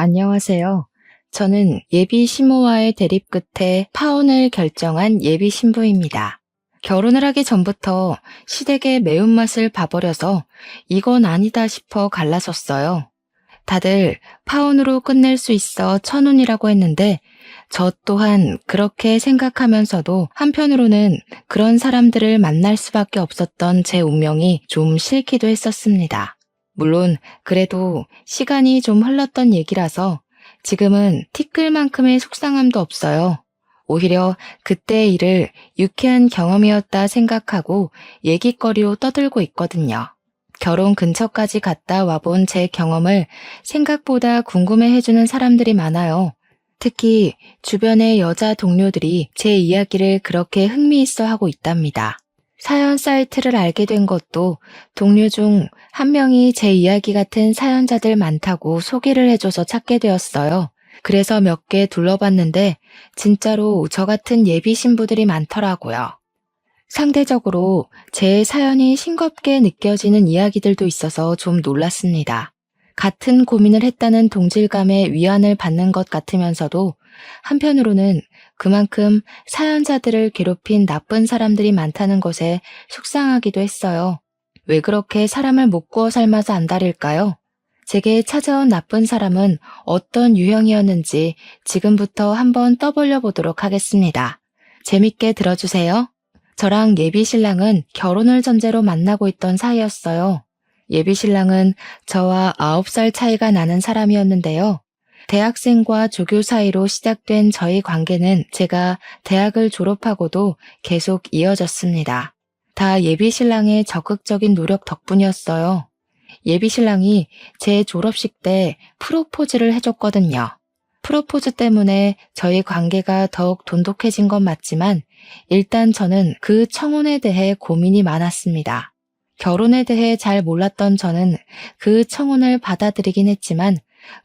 안녕하세요. 저는 예비 시모와의 대립 끝에 파혼을 결정한 예비 신부입니다. 결혼을 하기 전부터 시댁의 매운맛을 봐버려서 이건 아니다 싶어 갈라섰어요. 다들 파혼으로 끝낼 수 있어 천운이라고 했는데 저 또한 그렇게 생각하면서도 한편으로는 그런 사람들을 만날 수밖에 없었던 제 운명이 좀 싫기도 했었습니다. 물론 그래도 시간이 좀 흘렀던 얘기라서 지금은 티끌만큼의 속상함도 없어요. 오히려 그때의 일을 유쾌한 경험이었다 생각하고 얘기거리로 떠들고 있거든요. 결혼 근처까지 갔다 와본 제 경험을 생각보다 궁금해해주는 사람들이 많아요. 특히 주변의 여자 동료들이 제 이야기를 그렇게 흥미있어 하고 있답니다. 사연 사이트를 알게 된 것도 동료 중 한 명이 제 이야기 같은 사연자들 많다고 소개를 해줘서 찾게 되었어요. 그래서 몇 개 둘러봤는데 진짜로 저 같은 예비 신부들이 많더라고요. 상대적으로 제 사연이 싱겁게 느껴지는 이야기들도 있어서 좀 놀랐습니다. 같은 고민을 했다는 동질감에 위안을 받는 것 같으면서도 한편으로는 그만큼 사연자들을 괴롭힌 나쁜 사람들이 많다는 것에 속상하기도 했어요. 왜 그렇게 사람을 못 구워 삶아서 안달일까요? 제게 찾아온 나쁜 사람은 어떤 유형이었는지 지금부터 한번 떠벌려 보도록 하겠습니다. 재밌게 들어주세요. 저랑 예비 신랑은 결혼을 전제로 만나고 있던 사이였어요. 예비 신랑은 저와 9살 차이가 나는 사람이었는데요. 대학생과 조교 사이로 시작된 저희 관계는 제가 대학을 졸업하고도 계속 이어졌습니다. 다 예비 신랑의 적극적인 노력 덕분이었어요. 예비 신랑이 제 졸업식 때 프로포즈를 해줬거든요. 프로포즈 때문에 저희 관계가 더욱 돈독해진 건 맞지만 일단 저는 그 청혼에 대해 고민이 많았습니다. 결혼에 대해 잘 몰랐던 저는 그 청혼을 받아들이긴 했지만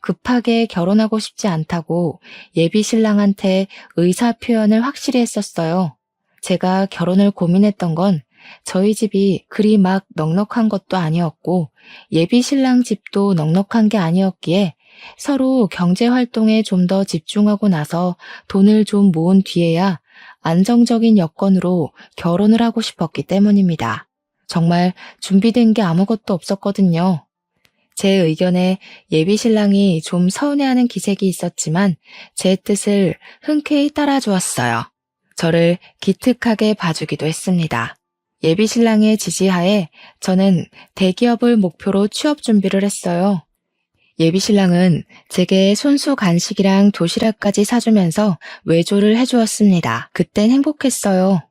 급하게 결혼하고 싶지 않다고 예비 신랑한테 의사 표현을 확실히 했었어요. 제가 결혼을 고민했던 건 저희 집이 그리 막 넉넉한 것도 아니었고 예비 신랑 집도 넉넉한 게 아니었기에 서로 경제 활동에 좀 더 집중하고 나서 돈을 좀 모은 뒤에야 안정적인 여건으로 결혼을 하고 싶었기 때문입니다. 정말 준비된 게 아무것도 없었거든요. 제 의견에 예비 신랑이 좀 서운해하는 기색이 있었지만 제 뜻을 흔쾌히 따라주었어요. 저를 기특하게 봐주기도 했습니다. 예비 신랑의 지지하에 저는 대기업을 목표로 취업 준비를 했어요. 예비 신랑은 제게 손수 간식이랑 도시락까지 사주면서 외조를 해주었습니다. 그땐 행복했어요.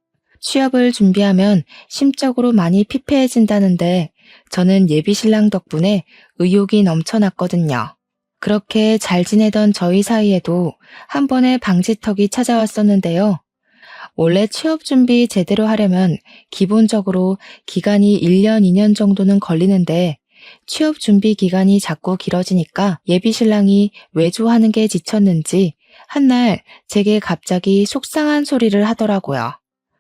취업을 준비하면 심적으로 많이 피폐해진다는데 저는 예비 신랑 덕분에 의욕이 넘쳐났거든요. 그렇게 잘 지내던 저희 사이에도 한 번의 방지턱이 찾아왔었는데요. 원래 취업 준비 제대로 하려면 기본적으로 기간이 1년, 2년 정도는 걸리는데 취업 준비 기간이 자꾸 길어지니까 예비 신랑이 외조하는 게 지쳤는지 한날 제게 갑자기 속상한 소리를 하더라고요.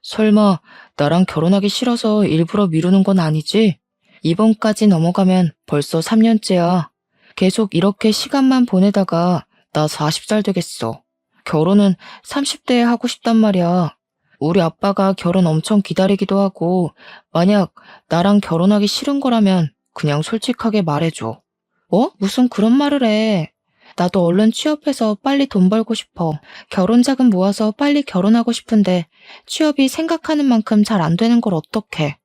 설마 나랑 결혼하기 싫어서 일부러 미루는 건 아니지? 이번까지 넘어가면 벌써 3년째야. 계속 이렇게 시간만 보내다가 나 40살 되겠어. 결혼은 30대에 하고 싶단 말이야. 우리 아빠가 결혼 엄청 기다리기도 하고 만약 나랑 결혼하기 싫은 거라면 그냥 솔직하게 말해줘. 무슨 그런 말을 해. 나도 얼른 취업해서 빨리 돈 벌고 싶어. 결혼 자금 모아서 빨리 결혼하고 싶은데 취업이 생각하는 만큼 잘 안 되는 걸 어떡해.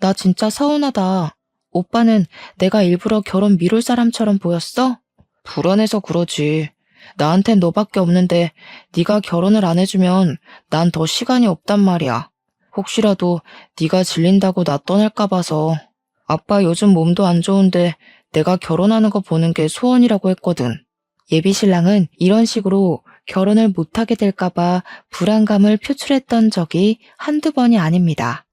나 진짜 서운하다. 오빠는 내가 일부러 결혼 미룰 사람처럼 보였어? 불안해서 그러지. 나한텐 너밖에 없는데 네가 결혼을 안 해주면 난 더 시간이 없단 말이야. 혹시라도 네가 질린다고 나 떠날까 봐서. 아빠 요즘 몸도 안 좋은데 내가 결혼하는 거 보는 게 소원이라고 했거든. 예비 신랑은 이런 식으로 결혼을 못하게 될까 봐 불안감을 표출했던 적이 한두 번이 아닙니다.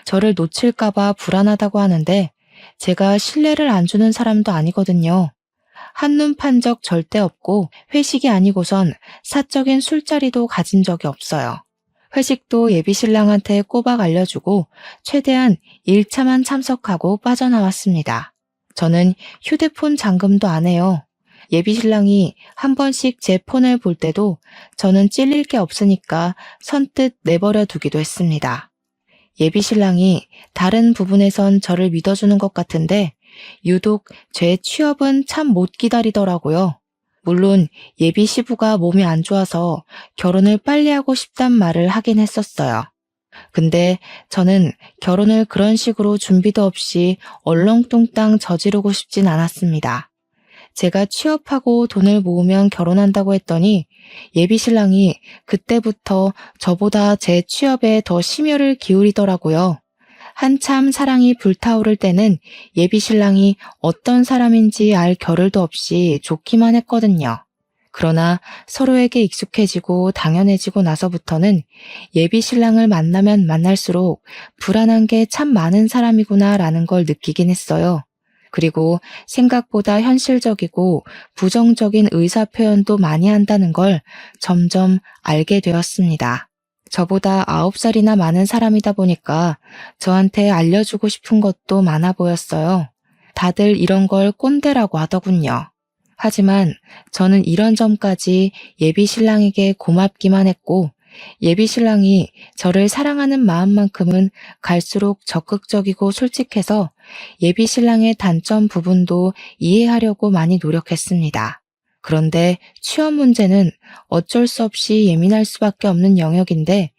저를 놓칠까 봐 불안하다고 하는데 제가 신뢰를 안 주는 사람도 아니거든요. 한눈 판 적 절대 없고 회식이 아니고선 사적인 술자리도 가진 적이 없어요. 회식도 예비 신랑한테 꼬박 알려주고 최대한 1차만 참석하고 빠져나왔습니다. 저는 휴대폰 잠금도 안 해요. 예비 신랑이 한 번씩 제 폰을 볼 때도 저는 찔릴 게 없으니까 선뜻 내버려 두기도 했습니다. 예비 신랑이 다른 부분에선 저를 믿어주는 것 같은데 유독 제 취업은 참 못 기다리더라고요. 물론 예비 시부가 몸이 안 좋아서 결혼을 빨리 하고 싶단 말을 하긴 했었어요. 근데 저는 결혼을 그런 식으로 준비도 없이 얼렁뚱땅 저지르고 싶진 않았습니다. 제가 취업하고 돈을 모으면 결혼한다고 했더니 예비 신랑이 그때부터 저보다 제 취업에 더 심혈을 기울이더라고요. 한참 사랑이 불타오를 때는 예비 신랑이 어떤 사람인지 알 겨를도 없이 좋기만 했거든요. 그러나 서로에게 익숙해지고 당연해지고 나서부터는 예비 신랑을 만나면 만날수록 불안한 게 참 많은 사람이구나라는 걸 느끼긴 했어요. 그리고 생각보다 현실적이고 부정적인 의사 표현도 많이 한다는 걸 점점 알게 되었습니다. 저보다 9살이나 많은 사람이다 보니까 저한테 알려주고 싶은 것도 많아 보였어요. 다들 이런 걸 꼰대라고 하더군요. 하지만 저는 이런 점까지 예비 신랑에게 고맙기만 했고 예비 신랑이 저를 사랑하는 마음만큼은 갈수록 적극적이고 솔직해서 예비 신랑의 단점 부분도 이해하려고 많이 노력했습니다. 그런데 취업 문제는 어쩔 수 없이 예민할 수밖에 없는 영역인데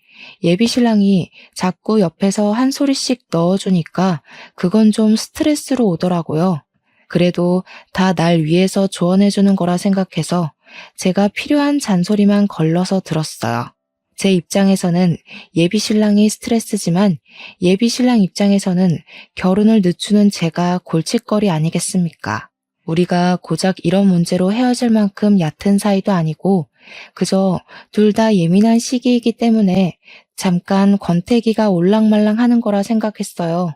예비 신랑이 자꾸 옆에서 한 소리씩 넣어주니까 그건 좀 스트레스로 오더라고요. 그래도 다 날 위해서 조언해주는 거라 생각해서 제가 필요한 잔소리만 걸러서 들었어요. 제 입장에서는 예비 신랑이 스트레스지만 예비 신랑 입장에서는 결혼을 늦추는 제가 골칫거리 아니겠습니까? 우리가 고작 이런 문제로 헤어질 만큼 얕은 사이도 아니고 그저 둘 다 예민한 시기이기 때문에 잠깐 권태기가 올랑말랑 하는 거라 생각했어요.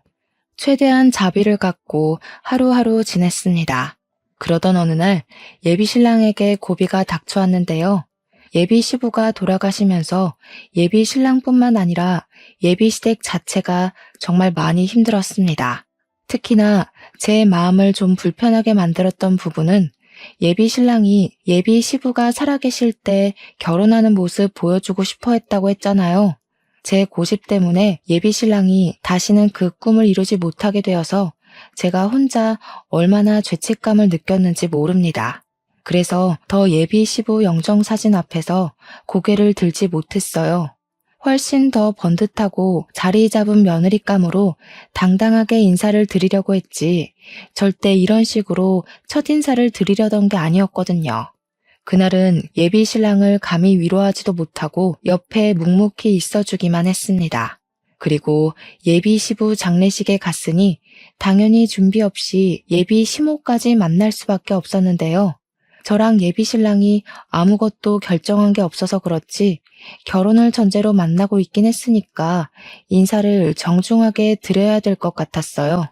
최대한 자비를 갖고 하루하루 지냈습니다. 그러던 어느 날 예비 신랑에게 고비가 닥쳐왔는데요. 예비 시부가 돌아가시면서 예비 신랑뿐만 아니라 예비 시댁 자체가 정말 많이 힘들었습니다. 특히나 제 마음을 좀 불편하게 만들었던 부분은 예비 신랑이 예비 시부가 살아계실 때 결혼하는 모습 보여주고 싶어 했다고 했잖아요. 제 고집 때문에 예비 신랑이 다시는 그 꿈을 이루지 못하게 되어서 제가 혼자 얼마나 죄책감을 느꼈는지 모릅니다. 그래서 더 예비 시부 영정사진 앞에서 고개를 들지 못했어요. 훨씬 더 번듯하고 자리 잡은 며느리감으로 당당하게 인사를 드리려고 했지 절대 이런 식으로 첫인사를 드리려던 게 아니었거든요. 그날은 예비 신랑을 감히 위로하지도 못하고 옆에 묵묵히 있어주기만 했습니다. 그리고 예비 시부 장례식에 갔으니 당연히 준비 없이 예비 시모까지 만날 수밖에 없었는데요. 저랑 예비 신랑이 아무것도 결정한 게 없어서 그렇지 결혼을 전제로 만나고 있긴 했으니까 인사를 정중하게 드려야 될 것 같았어요.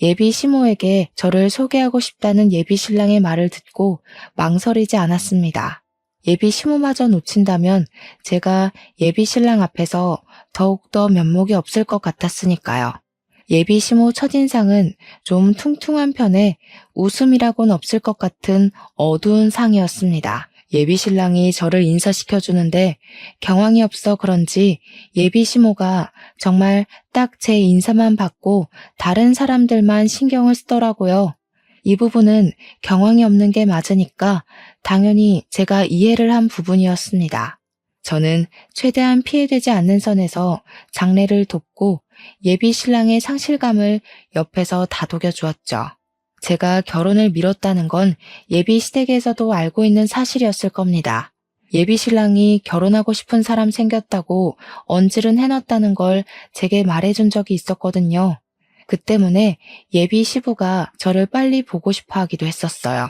예비 시모에게 저를 소개하고 싶다는 예비 신랑의 말을 듣고 망설이지 않았습니다. 예비 시모마저 놓친다면 제가 예비 신랑 앞에서 더욱더 면목이 없을 것 같았으니까요. 예비 시모 첫인상은 좀 퉁퉁한 편에 웃음이라고는 없을 것 같은 어두운 상이었습니다. 예비 신랑이 저를 인사시켜주는데 경황이 없어 그런지 예비 시모가 정말 딱 제 인사만 받고 다른 사람들만 신경을 쓰더라고요. 이 부분은 경황이 없는 게 맞으니까 당연히 제가 이해를 한 부분이었습니다. 저는 최대한 피해되지 않는 선에서 장례를 돕고 예비 신랑의 상실감을 옆에서 다독여 주었죠. 제가 결혼을 미뤘다는 건 예비 시댁에서도 알고 있는 사실이었을 겁니다. 예비 신랑이 결혼하고 싶은 사람 생겼다고 언질은 해놨다는 걸 제게 말해준 적이 있었거든요. 그 때문에 예비 시부가 저를 빨리 보고 싶어 하기도 했었어요.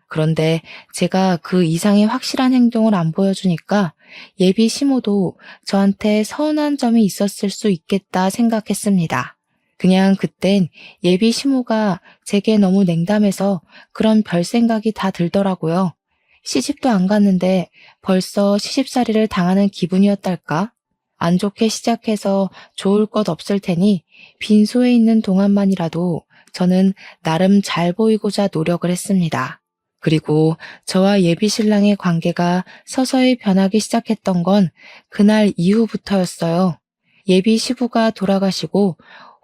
그런데 제가 그 이상의 확실한 행동을 안 보여주니까 예비 시모도 저한테 서운한 점이 있었을 수 있겠다 생각했습니다. 그냥 그땐 예비 시모가 제게 너무 냉담해서 그런 별 생각이 다 들더라고요. 시집도 안 갔는데 벌써 시집살이를 당하는 기분이었달까? 안 좋게 시작해서 좋을 것 없을 테니 빈소에 있는 동안만이라도 저는 나름 잘 보이고자 노력을 했습니다. 그리고 저와 예비 신랑의 관계가 서서히 변하기 시작했던 건 그날 이후부터였어요. 예비 시부가 돌아가시고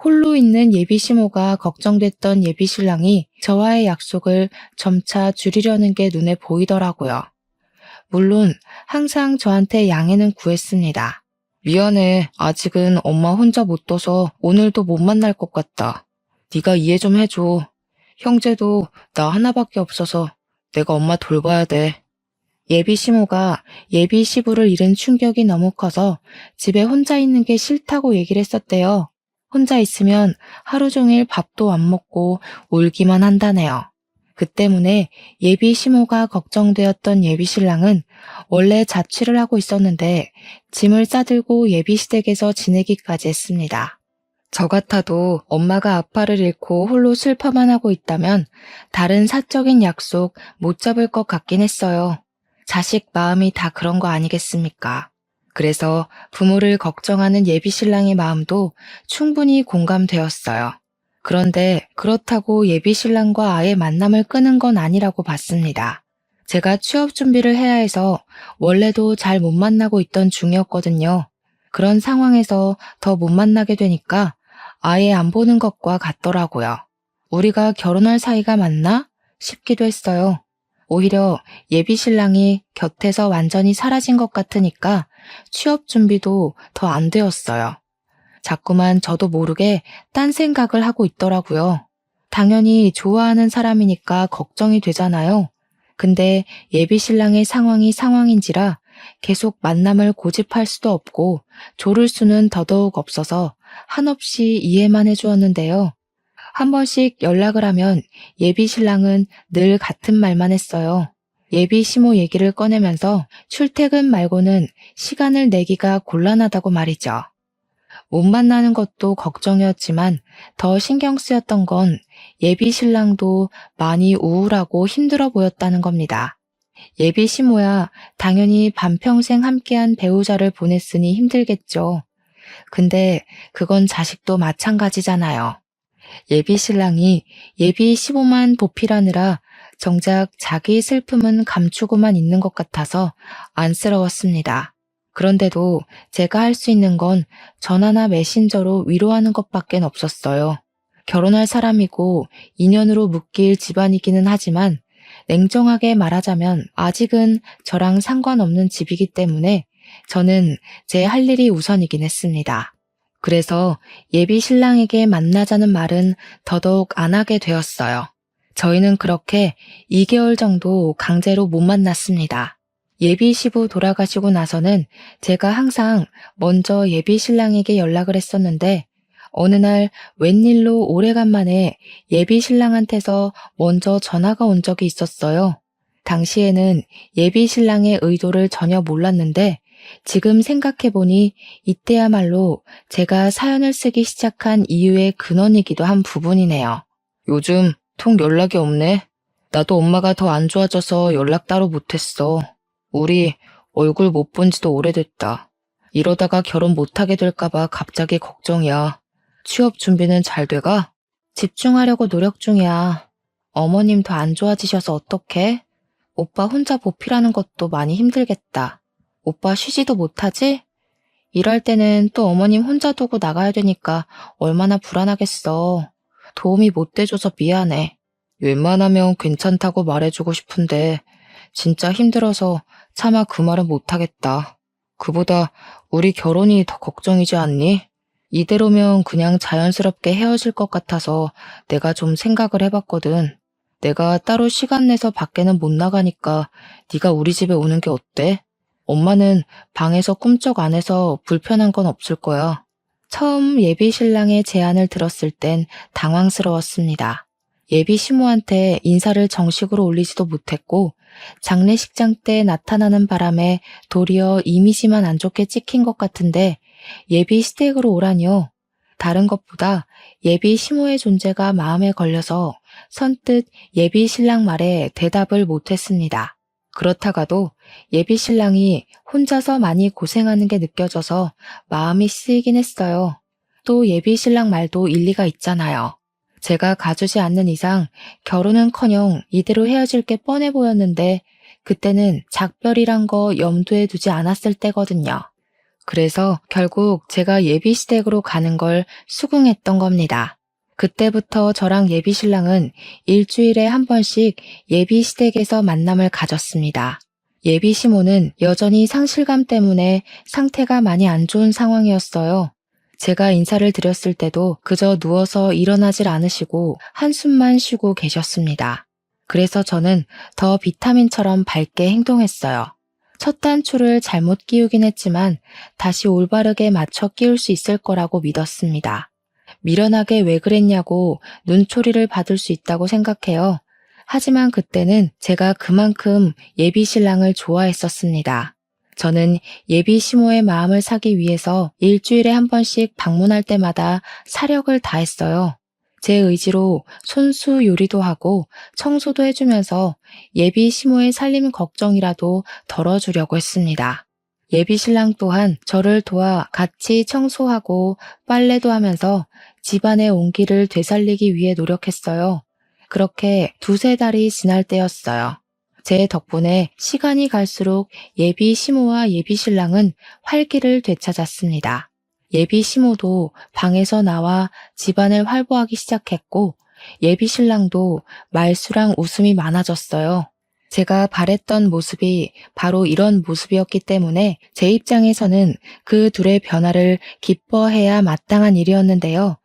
홀로 있는 예비 시모가 걱정됐던 예비 신랑이 저와의 약속을 점차 줄이려는 게 눈에 보이더라고요. 물론 항상 저한테 양해는 구했습니다. 미안해. 아직은 엄마 혼자 못 둬서 오늘도 못 만날 것 같다. 네가 이해 좀 해줘. 형제도 나 하나밖에 없어서 내가 엄마 돌봐야 돼. 예비 시모가 예비 시부를 잃은 충격이 너무 커서 집에 혼자 있는 게 싫다고 얘기를 했었대요. 혼자 있으면 하루 종일 밥도 안 먹고 울기만 한다네요. 그 때문에 예비 시모가 걱정되었던 예비 신랑은 원래 자취를 하고 있었는데 짐을 싸들고 예비 시댁에서 지내기까지 했습니다. 저 같아도 엄마가 아빠를 잃고 홀로 슬퍼만 하고 있다면 다른 사적인 약속 못 잡을 것 같긴 했어요. 자식 마음이 다 그런 거 아니겠습니까? 그래서 부모를 걱정하는 예비 신랑의 마음도 충분히 공감되었어요. 그런데 그렇다고 예비 신랑과 아예 만남을 끊은 건 아니라고 봤습니다. 제가 취업 준비를 해야 해서 원래도 잘 못 만나고 있던 중이었거든요. 그런 상황에서 더 못 만나게 되니까 아예 안 보는 것과 같더라고요. 우리가 결혼할 사이가 맞나 싶기도 했어요. 오히려 예비 신랑이 곁에서 완전히 사라진 것 같으니까 취업 준비도 더 안 되었어요. 자꾸만 저도 모르게 딴 생각을 하고 있더라고요. 당연히 좋아하는 사람이니까 걱정이 되잖아요. 근데 예비 신랑의 상황이 상황인지라 계속 만남을 고집할 수도 없고 조를 수는 더더욱 없어서 한없이 이해만 해주었는데요. 한 번씩 연락을 하면 예비 신랑은 늘 같은 말만 했어요. 예비 시모 얘기를 꺼내면서 출퇴근 말고는 시간을 내기가 곤란하다고 말이죠. 못 만나는 것도 걱정이었지만 더 신경 쓰였던 건 예비 신랑도 많이 우울하고 힘들어 보였다는 겁니다. 예비 시모야 당연히 반평생 함께한 배우자를 보냈으니 힘들겠죠. 근데 그건 자식도 마찬가지잖아요. 예비 신랑이 예비 시모만 보필하느라 정작 자기 슬픔은 감추고만 있는 것 같아서 안쓰러웠습니다. 그런데도 제가 할 수 있는 건 전화나 메신저로 위로하는 것밖엔 없었어요. 결혼할 사람이고 인연으로 묶일 집안이기는 하지만 냉정하게 말하자면 아직은 저랑 상관없는 집이기 때문에 저는 제 할 일이 우선이긴 했습니다. 그래서 예비 신랑에게 만나자는 말은 더더욱 안 하게 되었어요. 저희는 그렇게 2개월 정도 강제로 못 만났습니다. 예비 시부 돌아가시고 나서는 제가 항상 먼저 예비 신랑에게 연락을 했었는데 어느 날 웬일로 오래간만에 예비 신랑한테서 먼저 전화가 온 적이 있었어요. 당시에는 예비 신랑의 의도를 전혀 몰랐는데 지금 생각해보니 이때야말로 제가 사연을 쓰기 시작한 이유의 근원이기도 한 부분이네요. 요즘 통 연락이 없네. 나도 엄마가 더 안 좋아져서 연락 따로 못했어. 우리 얼굴 못 본 지도 오래됐다. 이러다가 결혼 못하게 될까봐 갑자기 걱정이야. 취업 준비는 잘 돼가? 집중하려고 노력 중이야. 어머님 더 안 좋아지셔서 어떡해? 오빠 혼자 보필하는 것도 많이 힘들겠다. 오빠 쉬지도 못하지? 일할 때는 또 어머님 혼자 두고 나가야 되니까 얼마나 불안하겠어. 도움이 못 돼줘서 미안해. 웬만하면 괜찮다고 말해주고 싶은데 진짜 힘들어서 차마 그 말은 못하겠다. 그보다 우리 결혼이 더 걱정이지 않니? 이대로면 그냥 자연스럽게 헤어질 것 같아서 내가 좀 생각을 해봤거든. 내가 따로 시간 내서 밖에는 못 나가니까 네가 우리 집에 오는 게 어때? 엄마는 방에서 꿈쩍 안 해서 불편한 건 없을 거야. 처음 예비 신랑의 제안을 들었을 땐 당황스러웠습니다. 예비 시모한테 인사를 정식으로 올리지도 못했고 장례식장 때 나타나는 바람에 도리어 이미지만 안 좋게 찍힌 것 같은데 예비 시댁으로 오라니요. 다른 것보다 예비 시모의 존재가 마음에 걸려서 선뜻 예비 신랑 말에 대답을 못했습니다. 그렇다가도 예비 신랑이 혼자서 많이 고생하는 게 느껴져서 마음이 쓰이긴 했어요. 또 예비 신랑 말도 일리가 있잖아요. 제가 가주지 않는 이상 결혼은커녕 이대로 헤어질 게 뻔해 보였는데 그때는 작별이란 거 염두에 두지 않았을 때거든요. 그래서 결국 제가 예비시댁으로 가는 걸 수긍했던 겁니다. 그때부터 저랑 예비신랑은 일주일에 한 번씩 예비시댁에서 만남을 가졌습니다. 예비시모는 여전히 상실감 때문에 상태가 많이 안 좋은 상황이었어요. 제가 인사를 드렸을 때도 그저 누워서 일어나질 않으시고 한숨만 쉬고 계셨습니다. 그래서 저는 더 비타민처럼 밝게 행동했어요. 첫 단추를 잘못 끼우긴 했지만 다시 올바르게 맞춰 끼울 수 있을 거라고 믿었습니다. 미련하게 왜 그랬냐고 눈초리를 받을 수 있다고 생각해요. 하지만 그때는 제가 그만큼 예비신랑을 좋아했었습니다. 저는 예비시모의 마음을 사기 위해서 일주일에 한 번씩 방문할 때마다 사력을 다했어요. 제 의지로 손수 요리도 하고 청소도 해주면서 예비시모의 살림 걱정이라도 덜어주려고 했습니다. 예비신랑 또한 저를 도와 같이 청소하고 빨래도 하면서 집안의 온기를 되살리기 위해 노력했어요. 그렇게 두세 달이 지날 때였어요. 제 덕분에 시간이 갈수록 예비시모와 예비신랑은 활기를 되찾았습니다. 예비시모도 방에서 나와 집안을 활보하기 시작했고 예비신랑도 말수랑 웃음이 많아졌어요. 제가 바랬던 모습이 바로 이런 모습이었기 때문에 제 입장에서는 그 둘의 변화를 기뻐해야 마땅한 일이었는데요.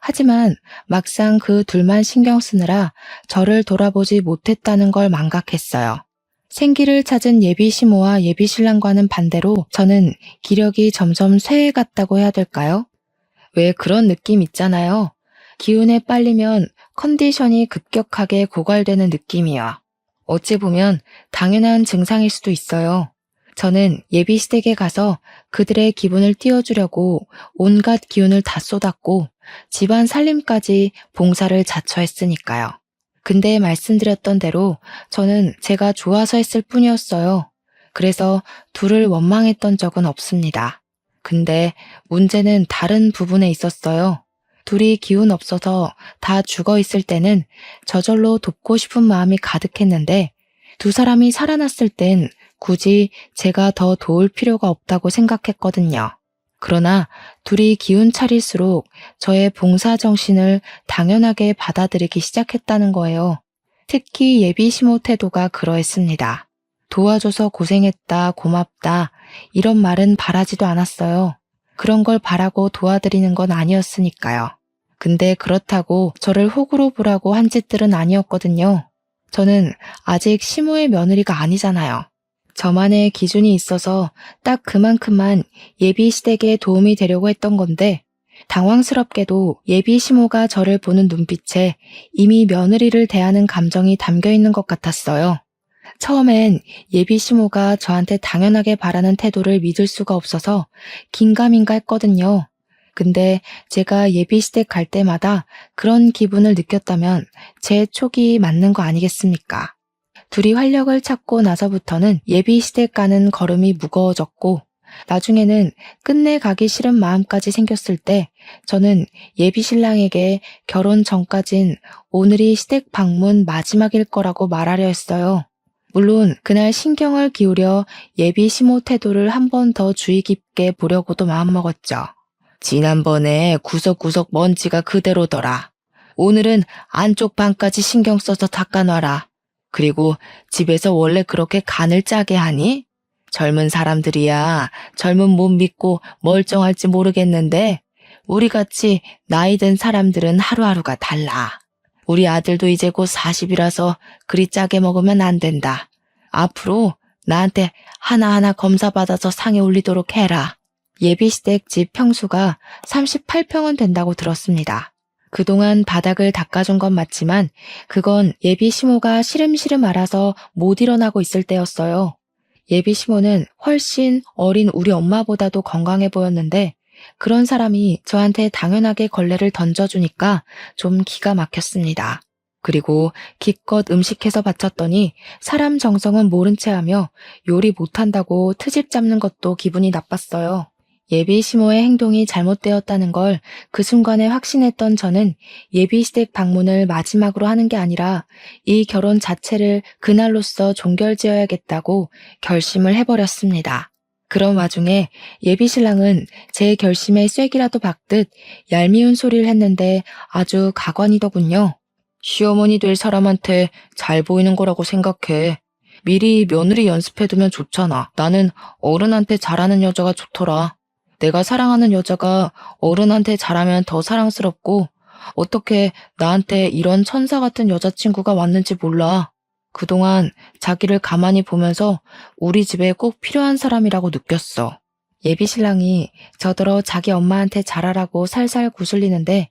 하지만 막상 그 둘만 신경 쓰느라 저를 돌아보지 못했다는 걸 망각했어요. 생기를 찾은 예비시모와 예비신랑과는 반대로 저는 기력이 점점 쇠해갔다고 해야 될까요? 왜 그런 느낌 있잖아요. 기운에 빨리면 컨디션이 급격하게 고갈되는 느낌이요. 어찌 보면 당연한 증상일 수도 있어요. 저는 예비시댁에 가서 그들의 기분을 띄워주려고 온갖 기운을 다 쏟았고 집안 살림까지 봉사를 자처했으니까요. 근데 말씀드렸던 대로 저는 제가 좋아서 했을 뿐이었어요. 그래서 둘을 원망했던 적은 없습니다. 근데 문제는 다른 부분에 있었어요. 둘이 기운 없어서 다 죽어 있을 때는 저절로 돕고 싶은 마음이 가득했는데 두 사람이 살아났을 땐 굳이 제가 더 도울 필요가 없다고 생각했거든요. 그러나 둘이 기운 차릴수록 저의 봉사 정신을 당연하게 받아들이기 시작했다는 거예요. 특히 예비시모 태도가 그러했습니다. 도와줘서 고생했다, 고맙다 이런 말은 바라지도 않았어요. 그런 걸 바라고 도와드리는 건 아니었으니까요. 근데 그렇다고 저를 호구로 보라고 한 짓들은 아니었거든요. 저는 아직 시모의 며느리가 아니잖아요. 저만의 기준이 있어서 딱 그만큼만 예비시댁에 도움이 되려고 했던 건데 당황스럽게도 예비시모가 저를 보는 눈빛에 이미 며느리를 대하는 감정이 담겨 있는 것 같았어요. 처음엔 예비시모가 저한테 당연하게 바라는 태도를 믿을 수가 없어서 긴가민가 했거든요. 근데 제가 예비시댁 갈 때마다 그런 기분을 느꼈다면 제 촉이 맞는 거 아니겠습니까? 둘이 활력을 찾고 나서부터는 예비시댁 가는 걸음이 무거워졌고 나중에는 끝내 가기 싫은 마음까지 생겼을 때 저는 예비신랑에게 결혼 전까진 오늘이 시댁 방문 마지막일 거라고 말하려 했어요. 물론 그날 신경을 기울여 예비시모 태도를 한 번 더 주의 깊게 보려고도 마음먹었죠. 지난번에 구석구석 먼지가 그대로더라. 오늘은 안쪽 방까지 신경 써서 닦아놔라. 그리고 집에서 원래 그렇게 간을 짜게 하니? 젊은 사람들이야 젊은 몸 믿고 멀쩡할지 모르겠는데 우리같이 나이 든 사람들은 하루하루가 달라. 우리 아들도 이제 곧 40이라서 그리 짜게 먹으면 안 된다. 앞으로 나한테 하나하나 검사받아서 상에 올리도록 해라. 예비시댁 집 평수가 38평은 된다고 들었습니다. 그동안 바닥을 닦아준 건 맞지만 그건 예비시모가 시름시름 앓아서 못 일어나고 있을 때였어요. 예비시모는 훨씬 어린 우리 엄마보다도 건강해 보였는데 그런 사람이 저한테 당연하게 걸레를 던져주니까 좀 기가 막혔습니다. 그리고 기껏 음식해서 바쳤더니 사람 정성은 모른 채 하며 요리 못한다고 트집 잡는 것도 기분이 나빴어요. 예비 시모의 행동이 잘못되었다는 걸 그 순간에 확신했던 저는 예비 시댁 방문을 마지막으로 하는 게 아니라 이 결혼 자체를 그날로써 종결지어야겠다고 결심을 해버렸습니다. 그런 와중에 예비 신랑은 제 결심에 쐐기라도 박듯 얄미운 소리를 했는데 아주 가관이더군요. 시어머니 될 사람한테 잘 보이는 거라고 생각해. 미리 며느리 연습해두면 좋잖아. 나는 어른한테 잘하는 여자가 좋더라. 내가 사랑하는 여자가 어른한테 잘하면 더 사랑스럽고 어떻게 나한테 이런 천사 같은 여자친구가 왔는지 몰라. 그동안 자기를 가만히 보면서 우리 집에 꼭 필요한 사람이라고 느꼈어. 예비 신랑이 저더러 자기 엄마한테 잘하라고 살살 구슬리는데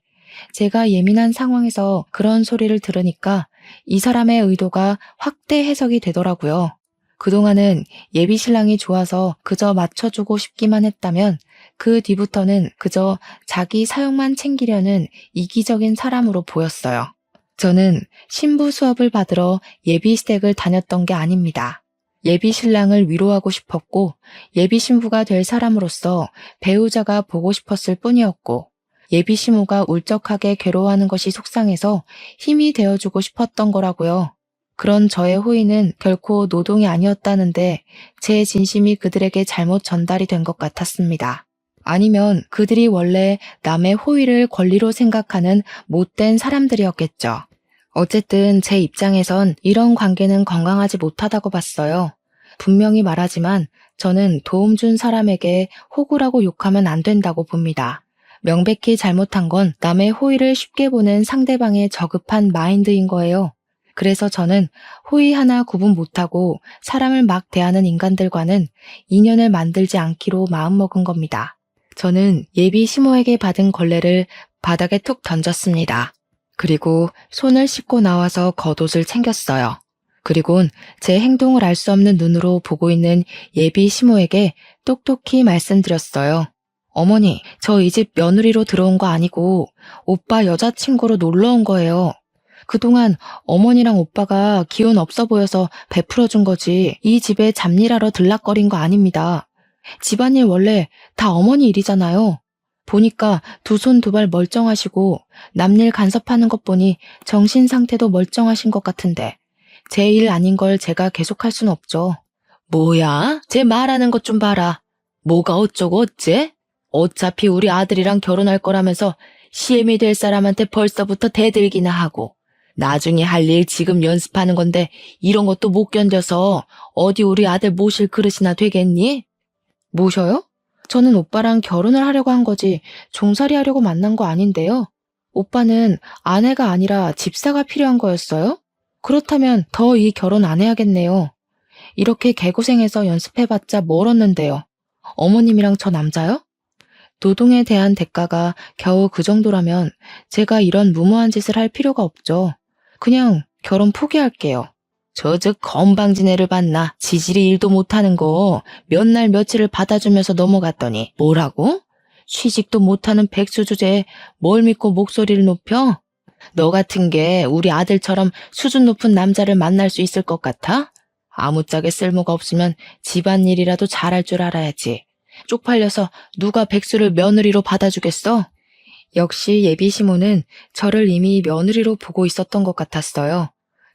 제가 예민한 상황에서 그런 소리를 들으니까 이 사람의 의도가 확대 해석이 되더라고요. 그동안은 예비 신랑이 좋아서 그저 맞춰주고 싶기만 했다면 그 뒤부터는 그저 자기 사용만 챙기려는 이기적인 사람으로 보였어요. 저는 신부 수업을 받으러 예비 시댁을 다녔던 게 아닙니다. 예비 신랑을 위로하고 싶었고 예비 신부가 될 사람으로서 배우자가 보고 싶었을 뿐이었고 예비 시모가 울적하게 괴로워하는 것이 속상해서 힘이 되어주고 싶었던 거라고요. 그런 저의 호의는 결코 노동이 아니었다는데 제 진심이 그들에게 잘못 전달이 된 것 같았습니다. 아니면 그들이 원래 남의 호의를 권리로 생각하는 못된 사람들이었겠죠. 어쨌든 제 입장에선 이런 관계는 건강하지 못하다고 봤어요. 분명히 말하지만 저는 도움 준 사람에게 호구라고 욕하면 안 된다고 봅니다. 명백히 잘못한 건 남의 호의를 쉽게 보는 상대방의 저급한 마인드인 거예요. 그래서 저는 호의 하나 구분 못하고 사람을 막 대하는 인간들과는 인연을 만들지 않기로 마음먹은 겁니다. 저는 예비 시모에게 받은 걸레를 바닥에 툭 던졌습니다. 그리고 손을 씻고 나와서 겉옷을 챙겼어요. 그리곤 제 행동을 알 수 없는 눈으로 보고 있는 예비 시모에게 똑똑히 말씀드렸어요. 어머니, 저 이 집 며느리로 들어온 거 아니고 오빠 여자친구로 놀러 온 거예요. 그동안 어머니랑 오빠가 기운 없어 보여서 베풀어 준 거지 이 집에 잡일하러 들락거린 거 아닙니다. 집안일 원래 다 어머니 일이잖아요. 보니까 두 손 두 발 멀쩡하시고 남일 간섭하는 것 보니 정신 상태도 멀쩡하신 것 같은데 제 일 아닌 걸 제가 계속할 순 없죠. 뭐야? 제 말하는 것 좀 봐라. 뭐가 어쩌고 어째? 어차피 우리 아들이랑 결혼할 거라면서 시엠이 될 사람한테 벌써부터 대들기나 하고 나중에 할 일 지금 연습하는 건데 이런 것도 못 견뎌서 어디 우리 아들 모실 그릇이나 되겠니? 모셔요? 저는 오빠랑 결혼을 하려고 한 거지 종살이 하려고 만난 거 아닌데요. 오빠는 아내가 아니라 집사가 필요한 거였어요? 그렇다면 더 이 결혼 안 해야겠네요. 이렇게 개고생해서 연습해봤자 뭘 얻는데요. 어머님이랑 저 남자요? 노동에 대한 대가가 겨우 그 정도라면 제가 이런 무모한 짓을 할 필요가 없죠. 그냥 결혼 포기할게요. 저 건방진 애를 봤나? 지질이 일도 못하는 거 몇 날 며칠을 받아주면서 넘어갔더니 뭐라고? 취직도 못하는 백수 주제에 뭘 믿고 목소리를 높여? 너 같은 게 우리 아들처럼 수준 높은 남자를 만날 수 있을 것 같아? 아무짝에 쓸모가 없으면 집안일이라도 잘할 줄 알아야지. 쪽팔려서 누가 백수를 며느리로 받아주겠어? 역시 예비 시모는 저를 이미 며느리로 보고 있었던 것 같았어요.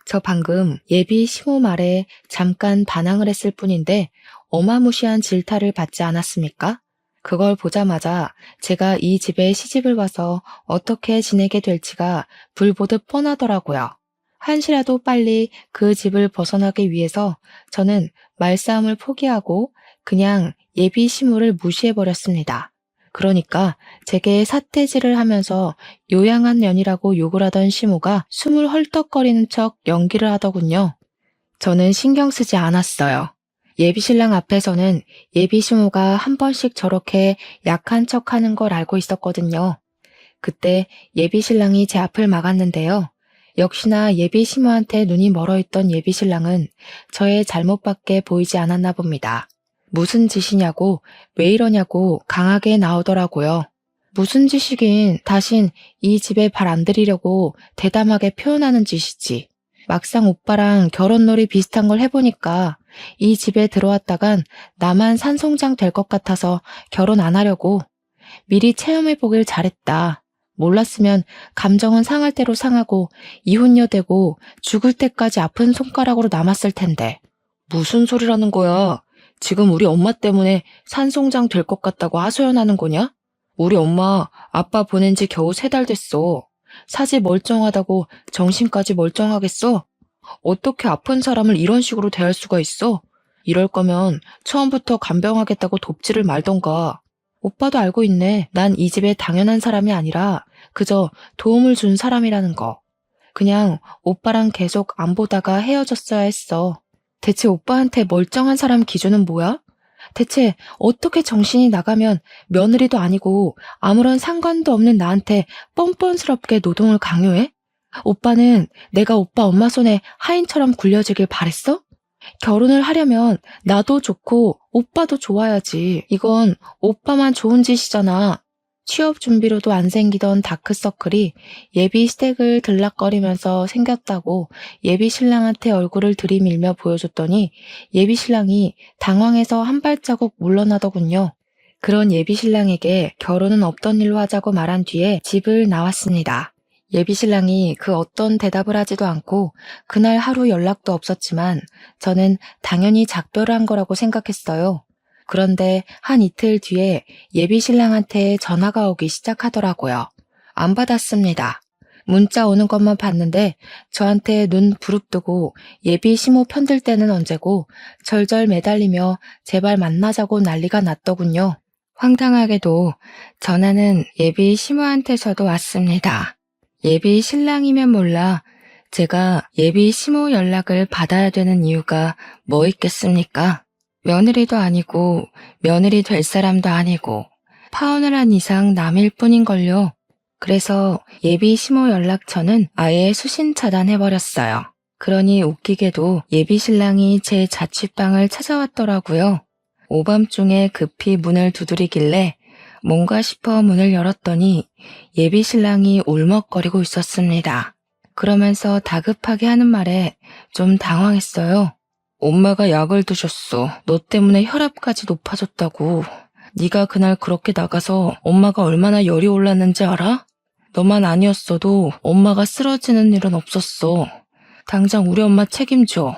저 방금 예비 시모 말에 잠깐 반항을 했을 뿐인데 어마무시한 질타를 받지 않았습니까? 그걸 보자마자 제가 이 집에 시집을 와서 어떻게 지내게 될지가 불보듯 뻔하더라고요. 한시라도 빨리 그 집을 벗어나기 위해서 저는 말싸움을 포기하고 그냥 예비 시모를 무시해버렸습니다. 그러니까 제게 사태질을 하면서 요양한 년이라고 욕을 하던 시모가 숨을 헐떡거리는 척 연기를 하더군요. 저는 신경 쓰지 않았어요. 예비 신랑 앞에서는 예비 시모가 한 번씩 저렇게 약한 척하는 걸 알고 있었거든요. 그때 예비 신랑이 제 앞을 막았는데요. 역시나 예비 시모한테 눈이 멀어있던 예비 신랑은 저의 잘못밖에 보이지 않았나 봅니다. 무슨 짓이냐고, 왜 이러냐고 강하게 나오더라고요. 무슨 짓이긴 다신 이 집에 발 안 들이려고 대담하게 표현하는 짓이지. 막상 오빠랑 결혼놀이 비슷한 걸 해보니까 이 집에 들어왔다간 나만 산송장 될 것 같아서 결혼 안 하려고. 미리 체험해보길 잘했다. 몰랐으면 감정은 상할 대로 상하고 이혼녀 되고 죽을 때까지 아픈 손가락으로 남았을 텐데. 무슨 소리라는 거야? 지금 우리 엄마 때문에 산송장 될 것 같다고 하소연하는 거냐? 우리 엄마 아빠 보낸 지 겨우 3달 됐어. 사지 멀쩡하다고 정신까지 멀쩡하겠어? 어떻게 아픈 사람을 이런 식으로 대할 수가 있어? 이럴 거면 처음부터 간병하겠다고 돕지를 말던가. 오빠도 알고 있네. 난 이 집에 당연한 사람이 아니라 그저 도움을 준 사람이라는 거. 그냥 오빠랑 계속 안 보다가 헤어졌어야 했어. 대체 오빠한테 멀쩡한 사람 기준은 뭐야? 대체 어떻게 정신이 나가면 며느리도 아니고 아무런 상관도 없는 나한테 뻔뻔스럽게 노동을 강요해? 오빠는 내가 오빠 엄마 손에 하인처럼 굴려지길 바랬어? 결혼을 하려면 나도 좋고 오빠도 좋아야지. 이건 오빠만 좋은 짓이잖아. 취업 준비로도 안 생기던 다크서클이 예비 시댁을 들락거리면서 생겼다고 예비 신랑한테 얼굴을 들이밀며 보여줬더니 예비 신랑이 당황해서 한 발자국 물러나더군요. 그런 예비 신랑에게 결혼은 없던 일로 하자고 말한 뒤에 집을 나왔습니다. 예비 신랑이 그 어떤 대답을 하지도 않고 그날 하루 연락도 없었지만 저는 당연히 작별을 한 거라고 생각했어요. 그런데 한 이틀 뒤에 예비 신랑한테 전화가 오기 시작하더라고요. 안 받았습니다. 문자 오는 것만 봤는데 저한테 눈 부릅뜨고 예비 시모 편들 때는 언제고 절절 매달리며 제발 만나자고 난리가 났더군요. 황당하게도 전화는 예비 시모한테서도 왔습니다. 예비 신랑이면 몰라 제가 예비 시모 연락을 받아야 되는 이유가 뭐 있겠습니까? 며느리도 아니고 며느리 될 사람도 아니고 파혼을 한 이상 남일 뿐인걸요. 그래서 예비 시모 연락처는 아예 수신 차단해버렸어요. 그러니 웃기게도 예비 신랑이 제 자취방을 찾아왔더라고요. 오밤중에 급히 문을 두드리길래 뭔가 싶어 문을 열었더니 예비 신랑이 울먹거리고 있었습니다. 그러면서 다급하게 하는 말에 좀 당황했어요. 엄마가 약을 드셨어. 너 때문에 혈압까지 높아졌다고. 네가 그날 그렇게 나가서 엄마가 얼마나 열이 올랐는지 알아? 너만 아니었어도 엄마가 쓰러지는 일은 없었어. 당장 우리 엄마 책임져.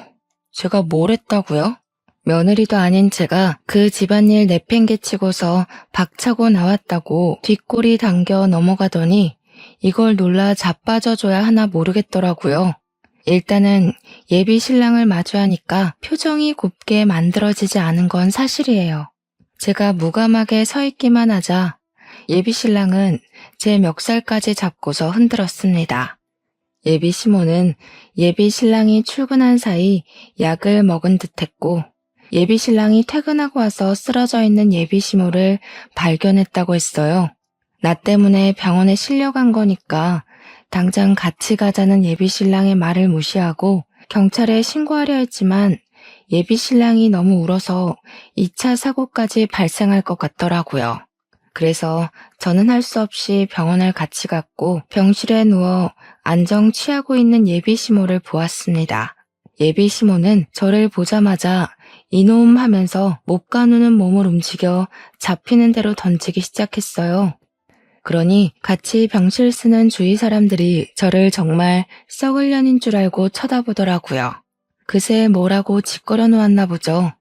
제가 뭘 했다고요? 며느리도 아닌 제가 그 집안일 내팽개치고서 박차고 나왔다고 뒷골이 당겨 넘어가더니 이걸 놀라 자빠져줘야 하나 모르겠더라고요. 일단은 예비 신랑을 마주하니까 표정이 곱게 만들어지지 않은 건 사실이에요. 제가 무감하게 서 있기만 하자 예비 신랑은 제 멱살까지 잡고서 흔들었습니다. 예비 시모는 예비 신랑이 출근한 사이 약을 먹은 듯했고 예비 신랑이 퇴근하고 와서 쓰러져 있는 예비 시모를 발견했다고 했어요. 나 때문에 병원에 실려간 거니까 당장 같이 가자는 예비 신랑의 말을 무시하고 경찰에 신고하려 했지만 예비 신랑이 너무 울어서 2차 사고까지 발생할 것 같더라고요. 그래서 저는 할 수 없이 병원을 같이 갔고 병실에 누워 안정 취하고 있는 예비 시모를 보았습니다. 예비 시모는 저를 보자마자 이놈 하면서 못 가누는 몸을 움직여 잡히는 대로 던지기 시작했어요. 그러니 같이 병실 쓰는 주위 사람들이 저를 정말 썩을 년인 줄 알고 쳐다보더라고요. 그새 뭐라고 짓거려 놓았나 보죠.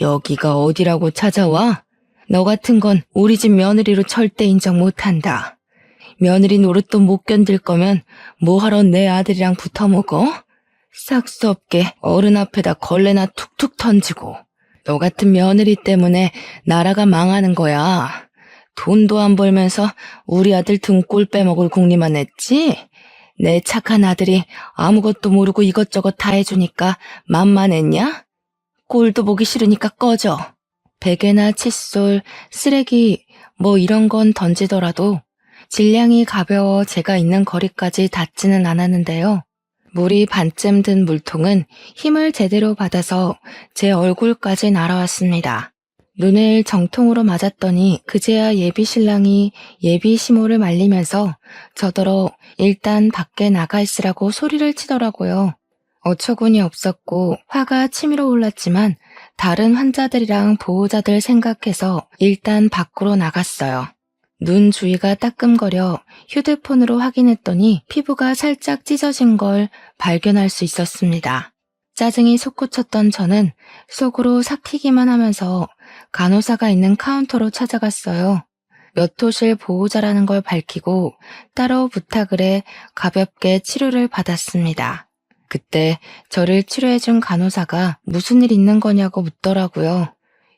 여기가 어디라고 찾아와? 너 같은 건 우리 집 며느리로 절대 인정 못한다. 며느리 노릇도 못 견딜 거면 뭐하러 내 아들이랑 붙어먹어? 싹수 없게 어른 앞에다 걸레나 툭툭 던지고 너 같은 며느리 때문에 나라가 망하는 거야. 돈도 안 벌면서 우리 아들 등골 빼먹을 궁리만 했지? 내 착한 아들이 아무것도 모르고 이것저것 다 해주니까 만만했냐? 꼴도 보기 싫으니까 꺼져. 베개나 칫솔, 쓰레기 뭐 이런 건 던지더라도 질량이 가벼워 제가 있는 거리까지 닿지는 않았는데요. 물이 반쯤 든 물통은 힘을 제대로 받아서 제 얼굴까지 날아왔습니다. 눈을 정통으로 맞았더니 그제야 예비 신랑이 예비 시모를 말리면서 저더러 일단 밖에 나가 있으라고 소리를 치더라고요. 어처구니 없었고 화가 치밀어 올랐지만 다른 환자들이랑 보호자들 생각해서 일단 밖으로 나갔어요. 눈 주위가 따끔거려 휴대폰으로 확인했더니 피부가 살짝 찢어진 걸 발견할 수 있었습니다. 짜증이 솟구쳤던 저는 속으로 삭히기만 하면서 간호사가 있는 카운터로 찾아갔어요. 몇 호실 보호자라는 걸 밝히고 따로 부탁을 해 가볍게 치료를 받았습니다. 그때 저를 치료해준 간호사가 무슨 일 있는 거냐고 묻더라고요.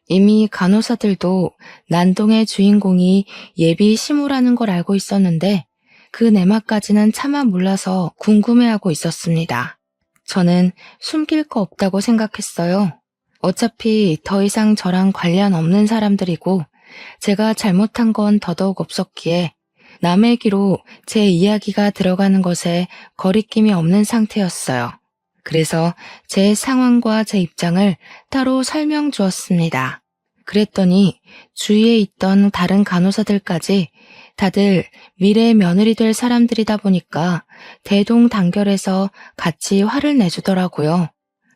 이미 간호사들도 난동의 주인공이 예비 시모라는 걸 알고 있었는데 그 내막까지는 차마 몰라서 궁금해하고 있었습니다. 저는 숨길 거 없다고 생각했어요. 어차피 더 이상 저랑 관련 없는 사람들이고 제가 잘못한 건 더더욱 없었기에 남의 귀로 제 이야기가 들어가는 것에 거리낌이 없는 상태였어요. 그래서 제 상황과 제 입장을 따로 설명 주었습니다. 그랬더니 주위에 있던 다른 간호사들까지 다들 미래 며느리 될 사람들이다 보니까 대동단결해서 같이 화를 내주더라고요.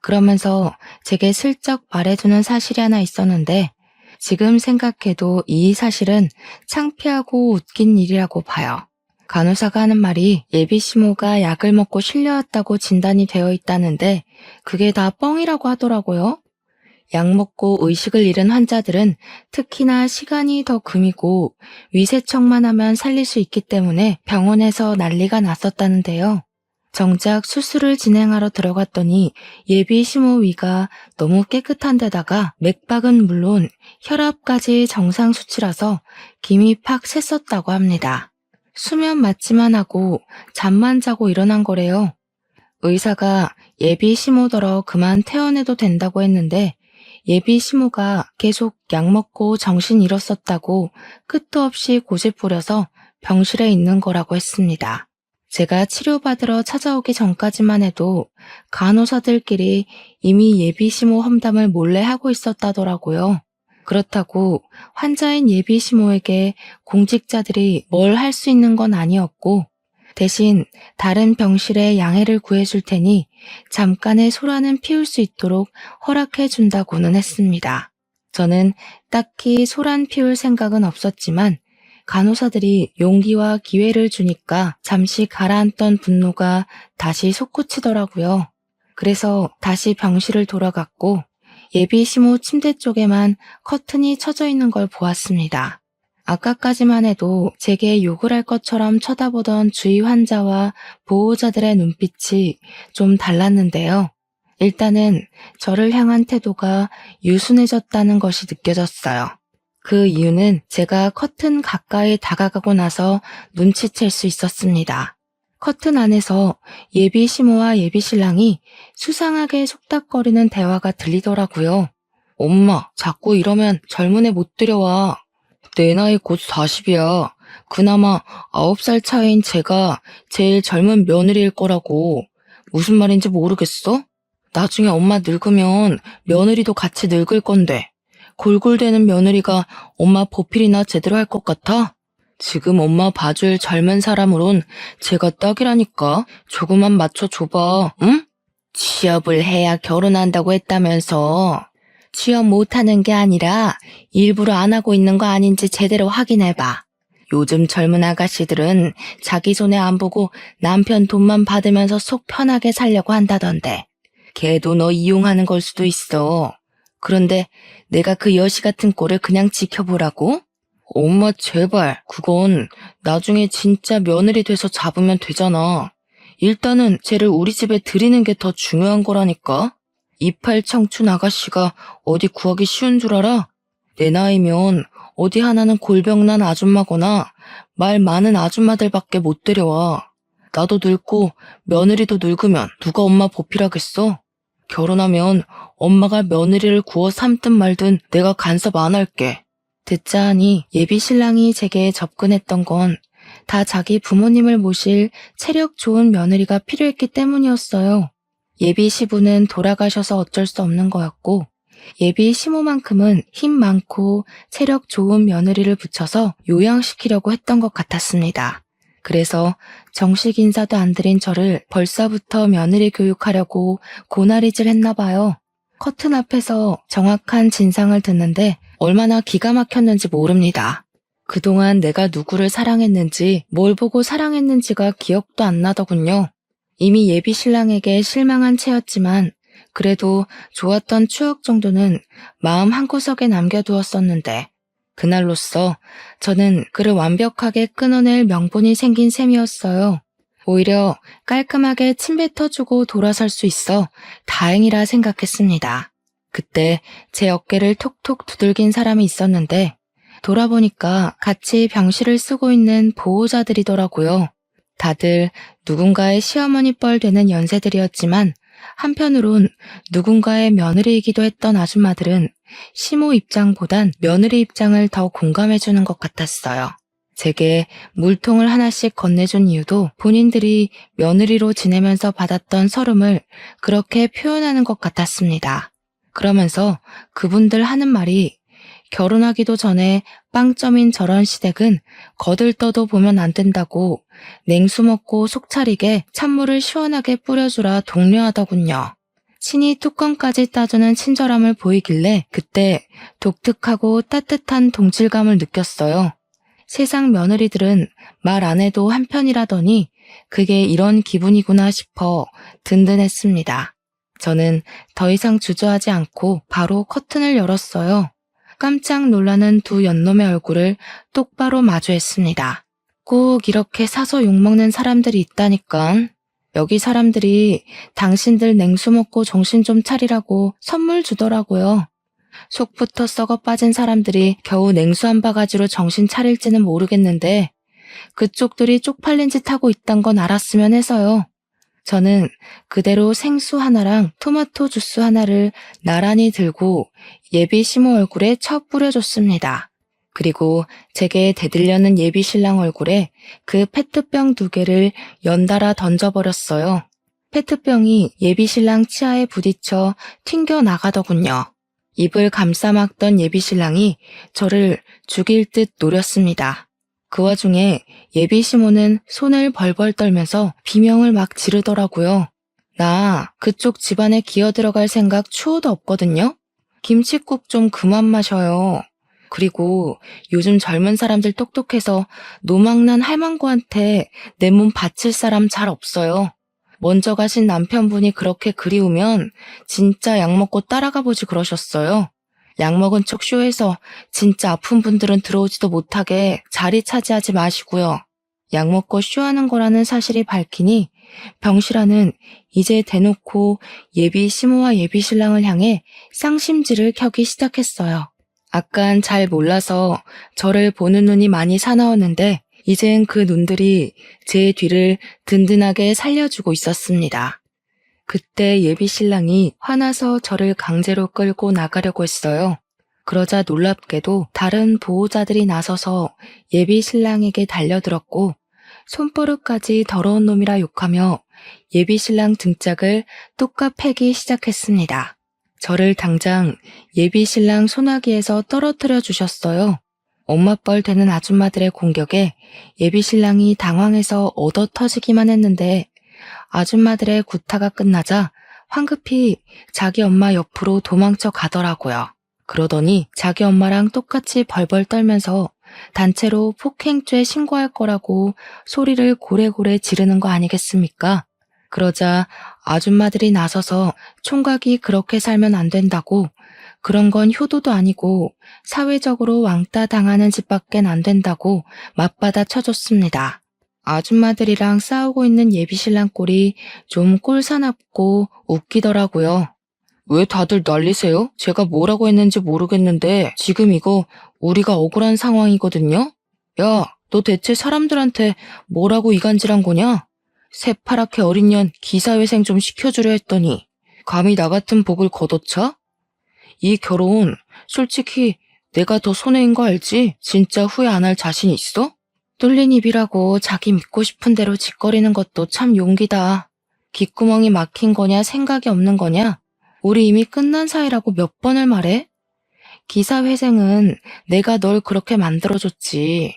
그러면서 제게 슬쩍 말해주는 사실이 하나 있었는데 지금 생각해도 이 사실은 창피하고 웃긴 일이라고 봐요. 간호사가 하는 말이 예비시모가 약을 먹고 실려왔다고 진단이 되어 있다는데 그게 다 뻥이라고 하더라고요. 약 먹고 의식을 잃은 환자들은 특히나 시간이 더 금이고 위세척만 하면 살릴 수 있기 때문에 병원에서 난리가 났었다는데요. 정작 수술을 진행하러 들어갔더니 예비 시모 위가 너무 깨끗한 데다가 맥박은 물론 혈압까지 정상 수치라서 김이 팍 샜었다고 합니다. 수면 마취만 하고 잠만 자고 일어난 거래요. 의사가 예비 시모더러 그만 퇴원해도 된다고 했는데 예비 시모가 계속 약 먹고 정신 잃었었다고 끝도 없이 고집 부려서 병실에 있는 거라고 했습니다. 제가 치료받으러 찾아오기 전까지만 해도 간호사들끼리 이미 예비 시모 험담을 몰래 하고 있었다더라고요. 그렇다고 환자인 예비 시모에게 공직자들이 뭘 할 수 있는 건 아니었고 대신 다른 병실에 양해를 구해줄 테니 잠깐의 소란은 피울 수 있도록 허락해 준다고는 했습니다. 저는 딱히 소란 피울 생각은 없었지만 간호사들이 용기와 기회를 주니까 잠시 가라앉던 분노가 다시 솟구치더라고요. 그래서 다시 병실을 돌아갔고 예비 시모 침대 쪽에만 커튼이 쳐져 있는 걸 보았습니다. 아까까지만 해도 제게 욕을 할 것처럼 쳐다보던 주위 환자와 보호자들의 눈빛이 좀 달랐는데요. 일단은 저를 향한 태도가 유순해졌다는 것이 느껴졌어요. 그 이유는 제가 커튼 가까이 다가가고 나서 눈치챌 수 있었습니다. 커튼 안에서 예비 시모와 예비 신랑이 수상하게 속닥거리는 대화가 들리더라고요. 엄마, 자꾸 이러면 젊은 애 못 들여와. 내 나이 곧 40이야. 그나마 9살 차이인 제가 제일 젊은 며느리일 거라고. 무슨 말인지 모르겠어? 나중에 엄마 늙으면 며느리도 같이 늙을 건데. 골골대는 며느리가 엄마 보필이나 제대로 할 것 같아? 지금 엄마 봐줄 젊은 사람으론 제가 딱이라니까. 조금만 맞춰줘봐, 응? 취업을 해야 결혼한다고 했다면서. 취업 못하는 게 아니라 일부러 안 하고 있는 거 아닌지 제대로 확인해봐. 요즘 젊은 아가씨들은 자기 손해 안 보고 남편 돈만 받으면서 속 편하게 살려고 한다던데. 걔도 너 이용하는 걸 수도 있어. 그런데 내가 그 여시 같은 꼴을 그냥 지켜보라고? 엄마 제발, 그건 나중에 진짜 며느리 돼서 잡으면 되잖아. 일단은 쟤를 우리 집에 들이는 게 더 중요한 거라니까. 이팔 청춘 아가씨가 어디 구하기 쉬운 줄 알아? 내 나이면 어디 하나는 골병난 아줌마거나 말 많은 아줌마들밖에 못 데려와. 나도 늙고 며느리도 늙으면 누가 엄마 보필하겠어? 결혼하면 엄마가 며느리를 구워 삼든 말든 내가 간섭 안 할게. 듣자 하니 예비 신랑이 제게 접근했던 건 다 자기 부모님을 모실 체력 좋은 며느리가 필요했기 때문이었어요. 예비 시부는 돌아가셔서 어쩔 수 없는 거였고 예비 시모만큼은 힘 많고 체력 좋은 며느리를 붙여서 요양시키려고 했던 것 같았습니다. 그래서 정식 인사도 안 드린 저를 벌써부터 며느리 교육하려고 고나리질 했나 봐요. 커튼 앞에서 정확한 진상을 듣는데 얼마나 기가 막혔는지 모릅니다. 그동안 내가 누구를 사랑했는지, 뭘 보고 사랑했는지가 기억도 안 나더군요. 이미 예비 신랑에게 실망한 채였지만 그래도 좋았던 추억 정도는 마음 한구석에 남겨두었었는데 그날로써 저는 그를 완벽하게 끊어낼 명분이 생긴 셈이었어요. 오히려 깔끔하게 침뱉어주고 돌아설 수 있어 다행이라 생각했습니다. 그때 제 어깨를 톡톡 두들긴 사람이 있었는데 돌아보니까 같이 병실을 쓰고 있는 보호자들이더라고요. 다들 누군가의 시어머니 뻘 되는 연세들이었지만 한편으론 누군가의 며느리이기도 했던 아줌마들은 시모 입장보단 며느리 입장을 더 공감해주는 것 같았어요. 제게 물통을 하나씩 건네준 이유도 본인들이 며느리로 지내면서 받았던 서름을 그렇게 표현하는 것 같았습니다. 그러면서 그분들 하는 말이 결혼하기도 전에 빵점인 저런 시댁은 거들떠도 보면 안 된다고 냉수 먹고 속 차리게 찬물을 시원하게 뿌려주라 독려하더군요. 친히 뚜껑까지 따주는 친절함을 보이길래 그때 독특하고 따뜻한 동질감을 느꼈어요. 세상 며느리들은 말 안 해도 한편이라더니 그게 이런 기분이구나 싶어 든든했습니다. 저는 더 이상 주저하지 않고 바로 커튼을 열었어요. 깜짝 놀라는 두 연놈의 얼굴을 똑바로 마주했습니다. 꼭 이렇게 사서 욕먹는 사람들이 있다니깐. 여기 사람들이 당신들 냉수 먹고 정신 좀 차리라고 선물 주더라고요. 속부터 썩어 빠진 사람들이 겨우 냉수 한 바가지로 정신 차릴지는 모르겠는데 그쪽들이 쪽팔린 짓 하고 있단 건 알았으면 해서요. 저는 그대로 생수 하나랑 토마토 주스 하나를 나란히 들고 예비 시모 얼굴에 쳐 뿌려줬습니다. 그리고 제게 대들려는 예비 신랑 얼굴에 그 페트병 2개를 연달아 던져버렸어요. 페트병이 예비 신랑 치아에 부딪혀 튕겨 나가더군요. 입을 감싸막던 예비 신랑이 저를 죽일 듯 노렸습니다. 그 와중에 예비 시모는 손을 벌벌 떨면서 비명을 막 지르더라고요. 나 그쪽 집안에 기어들어갈 생각 추호도 없거든요. 김칫국 좀 그만 마셔요. 그리고 요즘 젊은 사람들 똑똑해서 노망난 할망구한테 내 몸 바칠 사람 잘 없어요. 먼저 가신 남편분이 그렇게 그리우면 진짜 약 먹고 따라가 보지 그러셨어요. 약 먹은 척 쇼해서 진짜 아픈 분들은 들어오지도 못하게 자리 차지하지 마시고요. 약 먹고 쇼하는 거라는 사실이 밝히니 병실안은 이제 대놓고 예비 시모와 예비 신랑을 향해 쌍심지를 켜기 시작했어요. 아깐 잘 몰라서 저를 보는 눈이 많이 사나웠는데 이젠 그 눈들이 제 뒤를 든든하게 살려주고 있었습니다. 그때 예비 신랑이 화나서 저를 강제로 끌고 나가려고 했어요. 그러자 놀랍게도 다른 보호자들이 나서서 예비 신랑에게 달려들었고 손버릇까지 더러운 놈이라 욕하며 예비 신랑 등짝을 뚝까 패기 시작했습니다. 저를 당장 예비 신랑 소나기에서 떨어뜨려 주셨어요. 엄마뻘 되는 아줌마들의 공격에 예비 신랑이 당황해서 얻어 터지기만 했는데 아줌마들의 구타가 끝나자 황급히 자기 엄마 옆으로 도망쳐 가더라고요. 그러더니 자기 엄마랑 똑같이 벌벌 떨면서 단체로 폭행죄 신고할 거라고 소리를 고래고래 지르는 거 아니겠습니까? 그러자 아줌마들이 나서서 총각이 그렇게 살면 안 된다고, 그런 건 효도도 아니고 사회적으로 왕따 당하는 집밖엔 안 된다고 맞받아 쳐줬습니다. 아줌마들이랑 싸우고 있는 예비신랑 꼴이 좀 꼴사납고 웃기더라고요. 왜 다들 난리세요? 제가 뭐라고 했는지 모르겠는데 지금 이거 우리가 억울한 상황이거든요? 야, 너 대체 사람들한테 뭐라고 이간질한 거냐? 새파랗게 어린 년 기사회생 좀 시켜주려 했더니 감히 나 같은 복을 걷어차? 이 결혼 솔직히 내가 더 손해인 거 알지? 진짜 후회 안 할 자신 있어? 뚫린 입이라고 자기 믿고 싶은 대로 짓거리는 것도 참 용기다. 귓구멍이 막힌 거냐 생각이 없는 거냐? 우리 이미 끝난 사이라고 몇 번을 말해? 기사회생은 내가 널 그렇게 만들어줬지.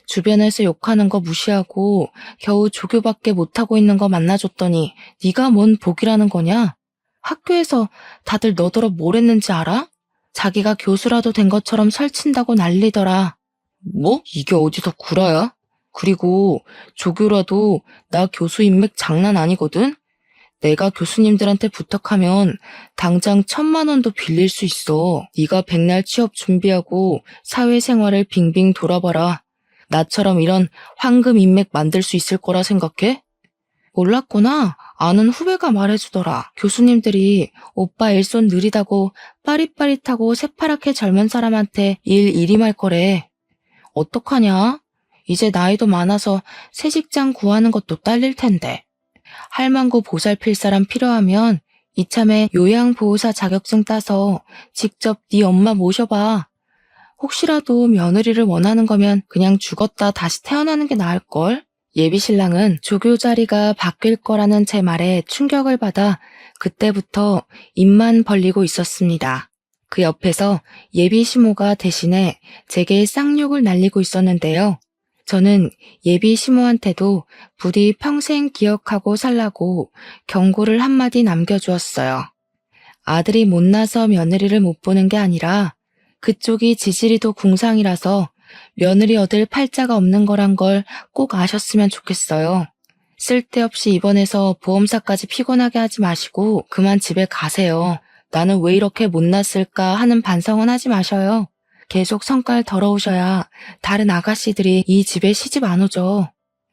주변에서 욕하는 거 무시하고 겨우 조교밖에 못하고 있는 거 만나줬더니 네가 뭔 복이라는 거냐? 학교에서 다들 너더러 뭘 했는지 알아? 자기가 교수라도 된 것처럼 설친다고 난리더라. 뭐? 이게 어디서 구라야? 그리고 조교라도 나 교수 인맥 장난 아니거든? 내가 교수님들한테 부탁하면 당장 1,000만 원도 빌릴 수 있어. 네가 백날 취업 준비하고 사회생활을 빙빙 돌아봐라. 나처럼 이런 황금 인맥 만들 수 있을 거라 생각해? 몰랐구나. 아는 후배가 말해주더라. 교수님들이 오빠 일손 느리다고 빠릿빠릿하고 새파랗게 젊은 사람한테 일 이임할 거래. 어떡하냐? 이제 나이도 많아서 새 직장 구하는 것도 딸릴 텐데. 할망구 보살필 사람 필요하면 이참에 요양보호사 자격증 따서 직접 네 엄마 모셔봐. 혹시라도 며느리를 원하는 거면 그냥 죽었다 다시 태어나는 게 나을걸? 예비신랑은 조교 자리가 바뀔 거라는 제 말에 충격을 받아 그때부터 입만 벌리고 있었습니다. 그 옆에서 예비시모가 대신에 제게 쌍욕을 날리고 있었는데요. 저는 예비시모한테도 부디 평생 기억하고 살라고 경고를 한마디 남겨주었어요. 아들이 못나서 며느리를 못 보는 게 아니라 그쪽이 지지리도 궁상이라서 며느리 얻을 팔자가 없는 거란 걸 꼭 아셨으면 좋겠어요. 쓸데없이 입원해서 보험사까지 피곤하게 하지 마시고 그만 집에 가세요. 나는 왜 이렇게 못났을까 하는 반성은 하지 마셔요. 계속 성깔 더러우셔야 다른 아가씨들이 이 집에 시집 안 오죠.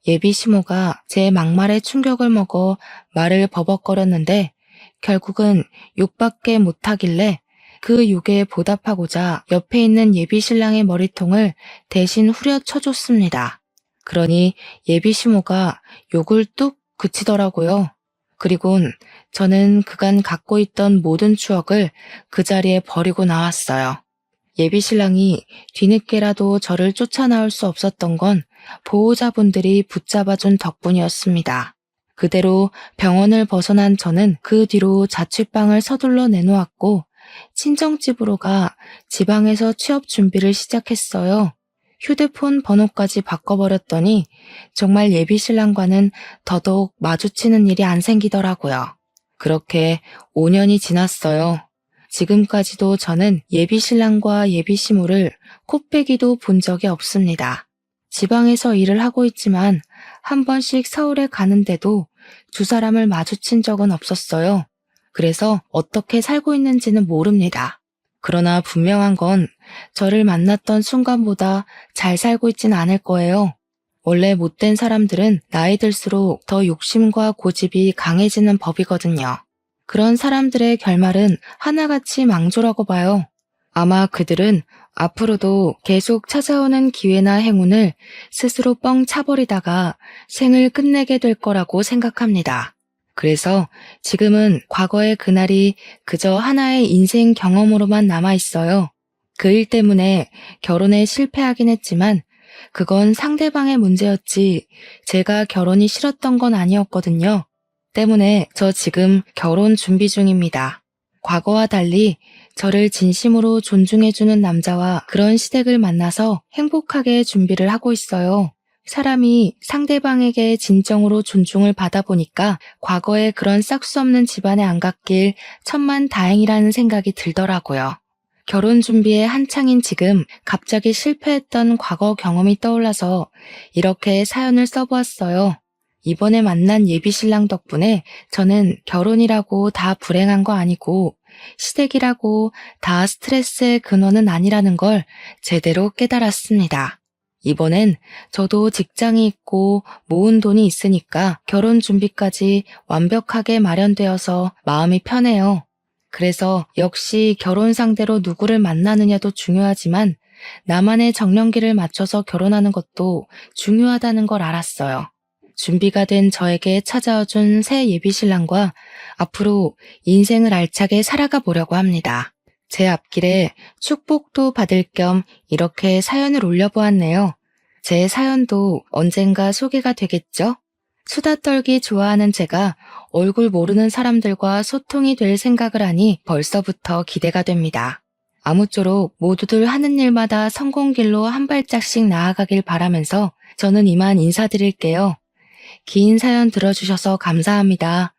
예비 시모가 제 막말에 충격을 먹어 말을 버벅거렸는데 결국은 욕밖에 못하길래 그 욕에 보답하고자 옆에 있는 예비 신랑의 머리통을 대신 후려쳐줬습니다. 그러니 예비 시모가 욕을 뚝 그치더라고요. 그리곤 저는 그간 갖고 있던 모든 추억을 그 자리에 버리고 나왔어요. 예비 신랑이 뒤늦게라도 저를 쫓아나올 수 없었던 건 보호자분들이 붙잡아준 덕분이었습니다. 그대로 병원을 벗어난 저는 그 뒤로 자취방을 서둘러 내놓았고 친정집으로 가 지방에서 취업 준비를 시작했어요. 휴대폰 번호까지 바꿔버렸더니 정말 예비 신랑과는 더더욱 마주치는 일이 안 생기더라고요. 그렇게 5년이 지났어요. 지금까지도 저는 예비 신랑과 예비 시모를 코빼기도 본 적이 없습니다. 지방에서 일을 하고 있지만 한 번씩 서울에 가는데도 두 사람을 마주친 적은 없었어요. 그래서 어떻게 살고 있는지는 모릅니다. 그러나 분명한 건 저를 만났던 순간보다 잘 살고 있진 않을 거예요. 원래 못된 사람들은 나이 들수록 더 욕심과 고집이 강해지는 법이거든요. 그런 사람들의 결말은 하나같이 망조라고 봐요. 아마 그들은 앞으로도 계속 찾아오는 기회나 행운을 스스로 뻥 차버리다가 생을 끝내게 될 거라고 생각합니다. 그래서 지금은 과거의 그날이 그저 하나의 인생 경험으로만 남아있어요. 그 일 때문에 결혼에 실패하긴 했지만 그건 상대방의 문제였지 제가 결혼이 싫었던 건 아니었거든요. 때문에 저 지금 결혼 준비 중입니다. 과거와 달리 저를 진심으로 존중해주는 남자와 그런 시댁을 만나서 행복하게 준비를 하고 있어요. 사람이 상대방에게 진정으로 존중을 받아보니까 과거에 그런 싹수 없는 집안에 안 갔길 천만다행이라는 생각이 들더라고요. 결혼 준비에 한창인 지금 갑자기 실패했던 과거 경험이 떠올라서 이렇게 사연을 써보았어요. 이번에 만난 예비신랑 덕분에 저는 결혼이라고 다 불행한 거 아니고 시댁이라고 다 스트레스의 근원은 아니라는 걸 제대로 깨달았습니다. 이번엔 저도 직장이 있고 모은 돈이 있으니까 결혼 준비까지 완벽하게 마련되어서 마음이 편해요. 그래서 역시 결혼 상대로 누구를 만나느냐도 중요하지만 나만의 정년기를 맞춰서 결혼하는 것도 중요하다는 걸 알았어요. 준비가 된 저에게 찾아와준 새 예비신랑과 앞으로 인생을 알차게 살아가 보려고 합니다. 제 앞길에 축복도 받을 겸 이렇게 사연을 올려보았네요. 제 사연도 언젠가 소개가 되겠죠? 수다 떨기 좋아하는 제가 얼굴 모르는 사람들과 소통이 될 생각을 하니 벌써부터 기대가 됩니다. 아무쪼록 모두들 하는 일마다 성공길로 한 발짝씩 나아가길 바라면서 저는 이만 인사드릴게요. 긴 사연 들어주셔서 감사합니다.